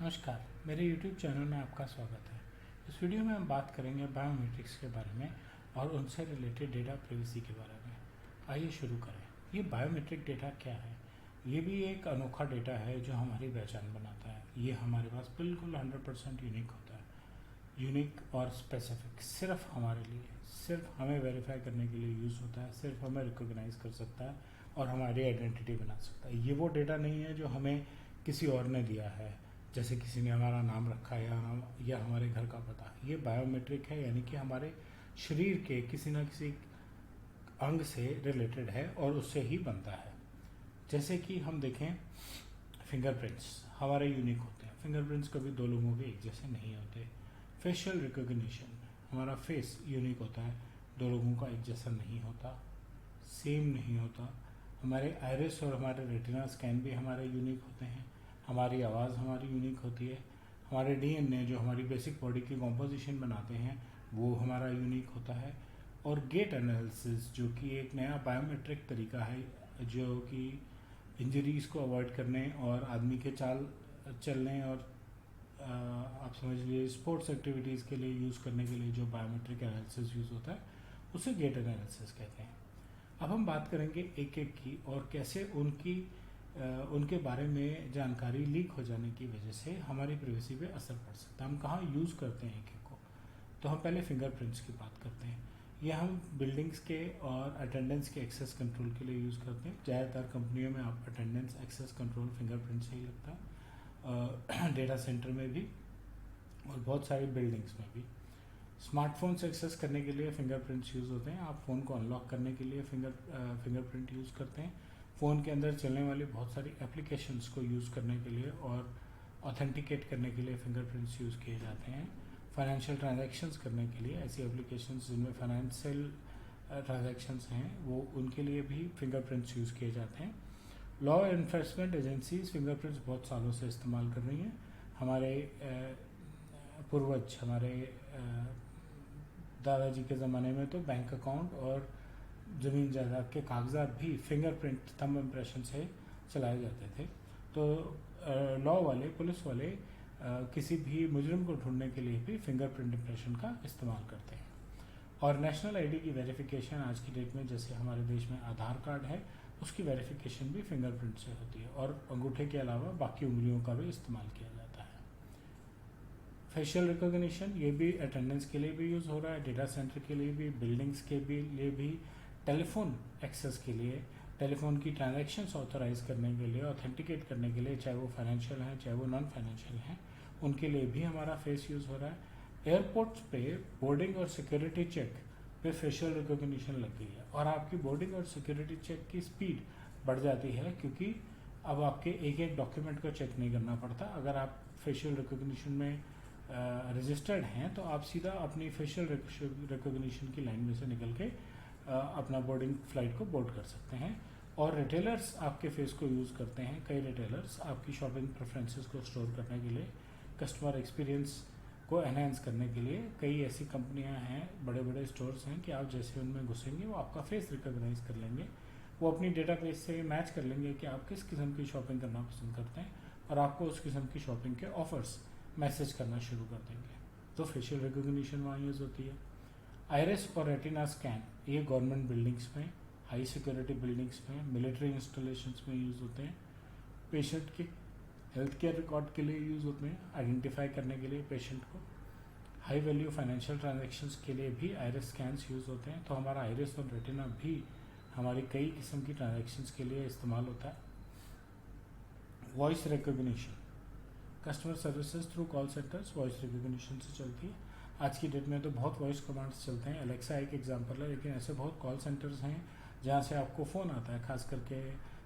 नमस्कार, मेरे YouTube channel में आपका स्वागत है। इस वीडियो में हम बात करेंगे बायोमेट्रिक्स के बारे में और उनसे रिलेटेड डेटा प्राइवेसी के बारे में। आइए शुरू करें। ये बायोमेट्रिक डेटा क्या है? ये भी एक अनोखा डेटा है जो हमारी पहचान बनाता है। ये हमारे पास बिल्कुल 100% यूनिक होता है, यूनिक और स्पेसिफिक, सिर्फ हमारे लिए, सिर्फ हमें वेरीफाई करने के लिए यूज़ होता है, सिर्फ हमें रिकॉग्नाइज कर सकता है और हमारी आइडेंटिटी बना सकता है। ये वो डेटा नहीं है जो हमें किसी और ने दिया है, जैसे किसी ने हमारा नाम रखा या हमारे घर का पता। ये बायोमेट्रिक है, यानी कि हमारे शरीर के किसी न किसी अंग से रिलेटेड है और उससे ही बनता है। जैसे कि हम देखें, फिंगरप्रिंट्स हमारे यूनिक होते हैं। फिंगरप्रिंट्स कभी दो लोगों के एक जैसे नहीं होते। फेशियल रिकॉग्निशन, हमारा फेस यूनिक होता है, दो लोगों का एक जैसा नहीं होता, सेम नहीं होता। हमारे आइरिस और हमारे रेटिना स्कैन भी हमारे यूनिक होते हैं। हमारी आवाज़ हमारी यूनिक होती है। हमारे डीएनए जो हमारी बेसिक बॉडी की कॉम्पोजिशन बनाते हैं वो हमारा यूनिक होता है। और गेट एनालिसिस, जो कि एक नया बायोमेट्रिक तरीका है जो कि इंजरीज़ को अवॉइड करने और आदमी के चाल चलने और आप समझ लीजिए स्पोर्ट्स एक्टिविटीज़ के लिए यूज़ करने के लिए जो बायोमेट्रिक एनालिसिस यूज़ होता है उसे गेट एनालिसिस कहते हैं। अब हम बात करेंगे एक एक की और कैसे उनके बारे में जानकारी लीक हो जाने की वजह से हमारी प्राइवेसी पे असर पड़ सकता है। हम कहाँ यूज़ करते हैं एक एक को, तो हम पहले फिंगरप्रिंट्स की बात करते हैं। यह हम बिल्डिंग्स के और अटेंडेंस के एक्सेस कंट्रोल के लिए यूज़ करते हैं। ज़्यादातर कंपनियों में आप अटेंडेंस एक्सेस कंट्रोल फिंगरप्रिंट से ही लगता है, डेटा सेंटर में भी और बहुत सारी बिल्डिंग्स में भी। स्मार्टफोन से एक्सेस करने के लिए फिंगरप्रिंट्स यूज़ होते हैं। आप फ़ोन को अनलॉक करने के लिए फिंगरप्रिंट यूज़ करते हैं। फ़ोन के अंदर चलने वाली बहुत सारी एप्लीकेशंस को यूज़ करने के लिए और ऑथेंटिकेट करने के लिए फिंगरप्रिंट्स यूज़ किए जाते हैं। फाइनेंशियल ट्रांजैक्शंस करने के लिए ऐसी एप्लीकेशंस जिनमें फाइनेंशियल ट्रांजैक्शंस हैं वो उनके लिए भी फिंगरप्रिंट्स यूज़ किए जाते हैं। लॉ एनफोर्समेंट एजेंसीज फिंगरप्रिंट्स बहुत सालों से इस्तेमाल कर रही हैं। हमारे पूर्वज, हमारे दादाजी के ज़माने में तो बैंक अकाउंट और ज़मीन जायदाद के कागजात भी फिंगरप्रिंट, थंब इम्प्रेशन से चलाए जाते थे। तो लॉ वाले, पुलिस वाले किसी भी मुजरिम को ढूंढने के लिए भी फिंगरप्रिंट इम्प्रेशन का इस्तेमाल करते हैं। और नेशनल आईडी की वेरिफिकेशन आज की डेट में, जैसे हमारे देश में आधार कार्ड है, उसकी वेरिफिकेशन भी फिंगरप्रिंट से होती है और अंगूठे के अलावा बाकी उंगलियों का भी इस्तेमाल किया जाता है। फेशियल रिकॉग्निशन, ये भी अटेंडेंस के लिए भी यूज़ हो रहा है, डेटा सेंटर के लिए भी, बिल्डिंग्स के लिए भी, टेलीफोन एक्सेस के लिए, टेलीफोन की ट्रांजैक्शंस ऑथराइज करने के लिए, ऑथेंटिकेट करने के लिए, चाहे वो फाइनेंशियल हैं चाहे वो नॉन फाइनेंशियल हैं, उनके लिए भी हमारा फेस यूज़ हो रहा है। एयरपोर्ट्स पे बोर्डिंग और सिक्योरिटी चेक पे फेशियल रिकॉग्निशन लग गई है और आपकी बोर्डिंग और सिक्योरिटी चेक की स्पीड बढ़ जाती है, क्योंकि अब आपके एक एक डॉक्यूमेंट को चेक नहीं करना पड़ता। अगर आप फेशियल रिकॉग्निशन में रजिस्टर्ड हैं तो आप सीधा अपनी फेशियल रिकॉग्निशन की लाइन में से निकल के अपना बोर्डिंग फ्लाइट को बोर्ड कर सकते हैं। और रिटेलर्स आपके फेस को यूज़ करते हैं। कई रिटेलर्स आपकी शॉपिंग प्रेफरेंसेस को स्टोर करने के लिए, कस्टमर एक्सपीरियंस को एनहांस करने के लिए, कई ऐसी कंपनियां हैं, बड़े बड़े स्टोर्स हैं कि आप जैसे उनमें घुसेंगे वो आपका फेस रिकॉग्नाइज कर लेंगे। वो अपनी डेटाबेस से मैच कर लेंगे कि आप किस किस्म की शॉपिंग करना पसंद करते हैं और आपको उस किस्म की शॉपिंग के ऑफर्स मैसेज करना शुरू कर देंगे। तो फेशियल रिकॉग्निशन वहाँ यूज़ होती है। आइरिस और रेटिना स्कैन, ये गवर्नमेंट बिल्डिंग्स में, हाई सिक्योरिटी बिल्डिंग्स में, मिलिट्री इंस्टॉलेशंस में यूज़ होते हैं। पेशेंट के हेल्थ केयर रिकॉर्ड के लिए यूज़ होते हैं, आइडेंटिफाई करने के लिए पेशेंट को। हाई वैल्यू फाइनेंशियल ट्रांजैक्शंस के लिए भी आइरिस स्कैन्स यूज़ होते हैं। तो हमारा आइरिस और रेटिना भी हमारी कई किस्म की ट्रांजैक्शंस के लिए इस्तेमाल होता है। Voice recognition, customer services through call centres voice recognition से चलती है। आज की डेट में तो बहुत वॉइस कमांड्स चलते हैं, एलेक्सा एक एग्जांपल है, लेकिन ऐसे बहुत कॉल सेंटर्स हैं जहाँ से आपको फ़ोन आता है। खास करके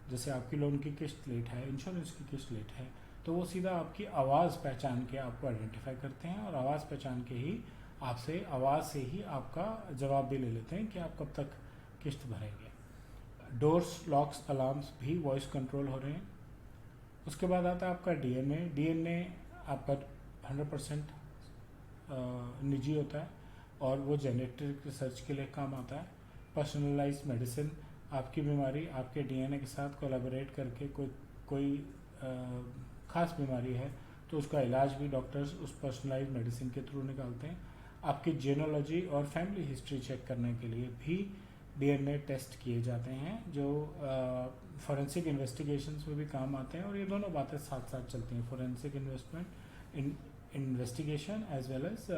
जैसे आपकी लोन की किस्त लेट है, इंश्योरेंस की किस्त लेट है, तो वो सीधा आपकी आवाज़ पहचान के आपको आइडेंटिफाई करते हैं और आवाज़ पहचान के ही आपसे, आवाज़ से ही आपका जवाब भी ले लेते हैं कि आप कब तक किस्त भरेंगे। डोर्स, लॉक्स, अलार्म्स भी वॉइस कंट्रोल हो रहे हैं। उसके बाद आता है आपका डीएनए आपका 100% निजी होता है और वो जेनेटिक रिसर्च के लिए काम आता है। पर्सनलाइज मेडिसिन, आपकी बीमारी आपके डीएनए के साथ कोलैबोरेट करके कोई ख़ास बीमारी है तो उसका इलाज भी डॉक्टर्स उस पर्सनलाइज मेडिसिन के थ्रू निकालते हैं। आपकी जेनोलॉजी और फैमिली हिस्ट्री चेक करने के लिए भी डीएनए टेस्ट किए जाते हैं, जो फॉरेंसिक इन्वेस्टिगेशंस में भी काम आते हैं। और ये दोनों बातें साथ साथ चलती हैं, forensic investigation as well as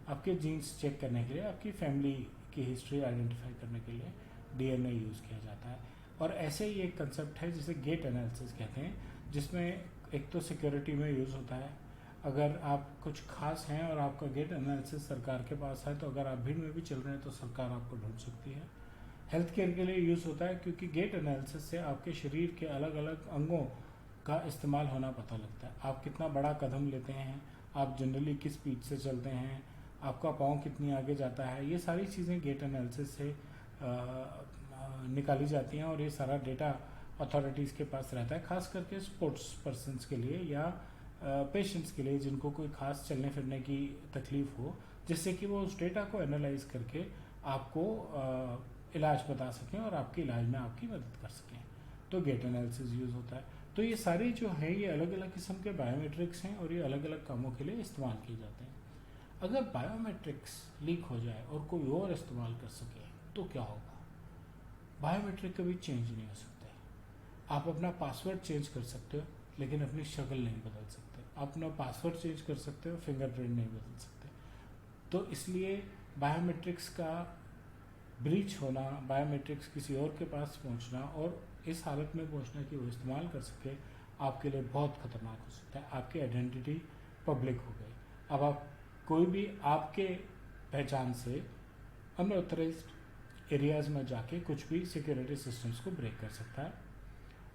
आपके जीन्स चेक करने के लिए, आपकी फैमिली की हिस्ट्री आइडेंटिफाई करने के लिए डीएनए यूज़ किया जाता है। और ऐसे ही एक कंसेप्ट है जिसे गेट एनालिसिस कहते हैं, जिसमें एक तो सिक्योरिटी में यूज़ होता है। अगर आप कुछ खास हैं और आपका गेट एनालिसिस सरकार के पास है, तो अगर आप भीड़ में भी चल रहे हैं तो सरकार आपको ढूंढ सकती है। हेल्थ केयर के लिए यूज़ होता है, क्योंकि गेट एनालिसिस से आपके शरीर के अलग अलग अंगों का इस्तेमाल होना पता लगता है। आप कितना बड़ा कदम लेते हैं, आप जनरली किस स्पीड से चलते हैं, आपका पाँव कितनी आगे जाता है, ये सारी चीज़ें गेट एनालिसिस से निकाली जाती हैं। और ये सारा डेटा अथॉरिटीज़ के पास रहता है, खास करके स्पोर्ट्स पर्सनस के लिए या पेशेंट्स के लिए जिनको कोई खास चलने फिरने की तकलीफ हो, जिससे कि वो उस डेटा को एनालाइज करके आपको इलाज बता सकें और आपके इलाज में आपकी मदद कर सकें। तो गेट एनालिसिस यूज़ होता है। तो ये सारे जो है ये अलग अलग किस्म के बायोमेट्रिक्स हैं और ये अलग अलग कामों के लिए इस्तेमाल किए जाते हैं। अगर बायोमेट्रिक्स लीक हो जाए और कोई और इस्तेमाल कर सके तो क्या होगा? बायोमेट्रिक कभी चेंज नहीं हो सकते। आप अपना पासवर्ड चेंज कर सकते हो, लेकिन अपनी शक्ल नहीं बदल सकते। आप अपना पासवर्ड चेंज कर सकते हो, फिंगरप्रिंट नहीं बदल सकते। तो इसलिए बायोमेट्रिक्स का ब्रीच होना, बायोमेट्रिक्स किसी और के पास पहुंचना और इस हालत में पहुंचना कि वो इस्तेमाल कर सके, आपके लिए बहुत खतरनाक हो सकता है। आपकी आइडेंटिटी पब्लिक हो गई। अब आप कोई भी आपके पहचान से अनऑथराइज्ड एरियाज में जाके कुछ भी सिक्योरिटी सिस्टम्स को ब्रेक कर सकता है।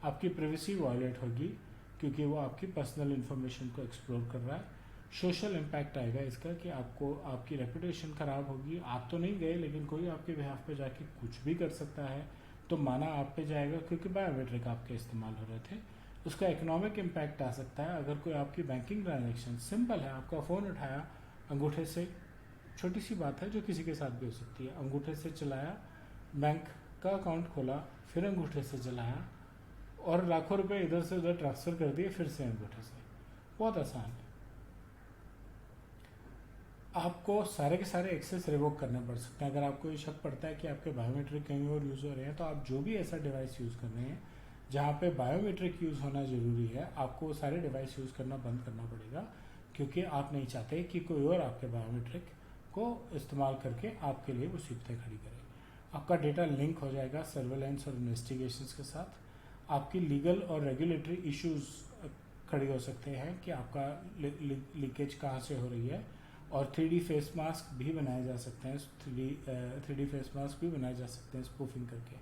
आपकी प्राइवेसी वायलेट होगी, क्योंकि वो आपकी पर्सनल इन्फॉर्मेशन को एक्सप्लोर कर रहा है। सोशल इम्पैक्ट आएगा इसका कि आपको आपकी रेपुटेशन ख़राब होगी। आप तो नहीं गए, लेकिन कोई आपके बिहाफ पे जाके कुछ भी कर सकता है, तो माना आप पे जाएगा, क्योंकि बायोमेट्रिक आपके इस्तेमाल हो रहे थे। उसका इकोनॉमिक इम्पैक्ट आ सकता है। अगर कोई आपकी बैंकिंग ट्रांजेक्शन सिंपल है, आपका फ़ोन उठाया, अंगूठे से, छोटी सी बात है जो किसी के साथ भी हो सकती है, अंगूठे से चलाया, बैंक का अकाउंट खोला, फिर अंगूठे से चलाया और लाखों रुपए इधर से उधर ट्रांसफ़र कर दिए फिर से अंगूठे से। बहुत आसान है। आपको सारे के सारे एक्सेस रिवोक करने पड़ सकते हैं। अगर आपको ये शक पड़ता है कि आपके बायोमेट्रिक कहीं और यूज़ हो रहे हैं, तो आप जो भी ऐसा डिवाइस यूज़ कर रहे हैं जहाँ पे बायोमेट्रिक यूज़ होना ज़रूरी है, आपको सारे डिवाइस यूज़ करना बंद करना पड़ेगा, क्योंकि आप नहीं चाहते कि कोई और आपके बायोमेट्रिक को इस्तेमाल करके आपके लिए मुसीबतें खड़ी करे। आपका डेटा लिंक हो जाएगा सर्वेलेंस और इन्वेस्टिगेशंस के साथ। आपकी लीगल और रेगुलेटरी इश्यूज खड़े हो सकते हैं कि आपका लीकेज कहाँ से हो रही है। और 3D फेस मास्क भी बनाए जा सकते हैं, 3D फेस मास्क भी बनाए जा सकते हैं स्पूफिंग करके।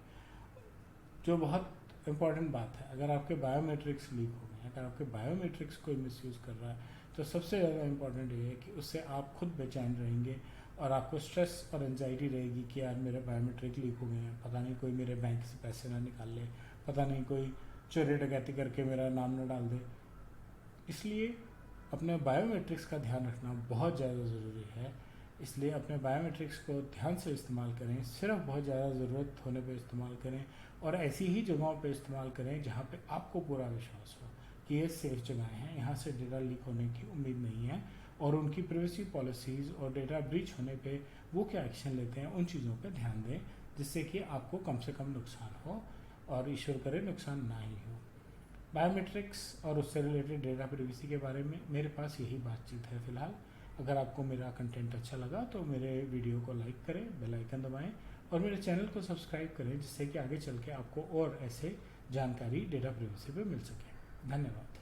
जो बहुत इम्पॉर्टेंट बात है, अगर आपके बायोमेट्रिक्स लीक हो गए, अगर आपके बायोमेट्रिक्स कोई मिसयूज़ कर रहा है, तो सबसे ज़्यादा इम्पॉर्टेंट ये है कि उससे आप खुद बेचैन रहेंगे और आपको स्ट्रेस और एंजाइटी रहेगी कि यार मेरे बायोमेट्रिक लीक हो गए हैं, पता नहीं कोई मेरे बैंक से पैसे ना निकाल ले, पता नहीं कोई चोरी डकैती करके मेरा नाम न डाल दे। इसलिए अपने बायोमेट्रिक्स का ध्यान रखना बहुत ज़्यादा ज़रूरी है। इसलिए अपने बायोमेट्रिक्स को ध्यान से इस्तेमाल करें, सिर्फ बहुत ज़्यादा ज़रूरत होने पे इस्तेमाल करें और ऐसी ही जगहों पे इस्तेमाल करें जहाँ पे आपको पूरा विश्वास हो कि ये सेफ जगह हैं, यहाँ से डेटा लीक होने की उम्मीद नहीं है, और उनकी प्राइवेसी पॉलिसीज़ और डेटा ब्रीच होने पे वो क्या एक्शन लेते हैं, उन चीज़ों पे ध्यान दें, जिससे कि आपको कम से कम नुकसान हो और ईश्वर करे नुकसान ना ही हो। बायोमेट्रिक्स और उससे रिलेटेड डेटा प्राइवेसी के बारे में मेरे पास यही बातचीत है फ़िलहाल। अगर आपको मेरा कंटेंट अच्छा लगा तो मेरे वीडियो को लाइक करें, बेल आइकन दबाएं और मेरे चैनल को सब्सक्राइब करें, जिससे कि आगे चल के आपको और ऐसे जानकारी डेटा प्राइवेसी पे मिल सके। धन्यवाद।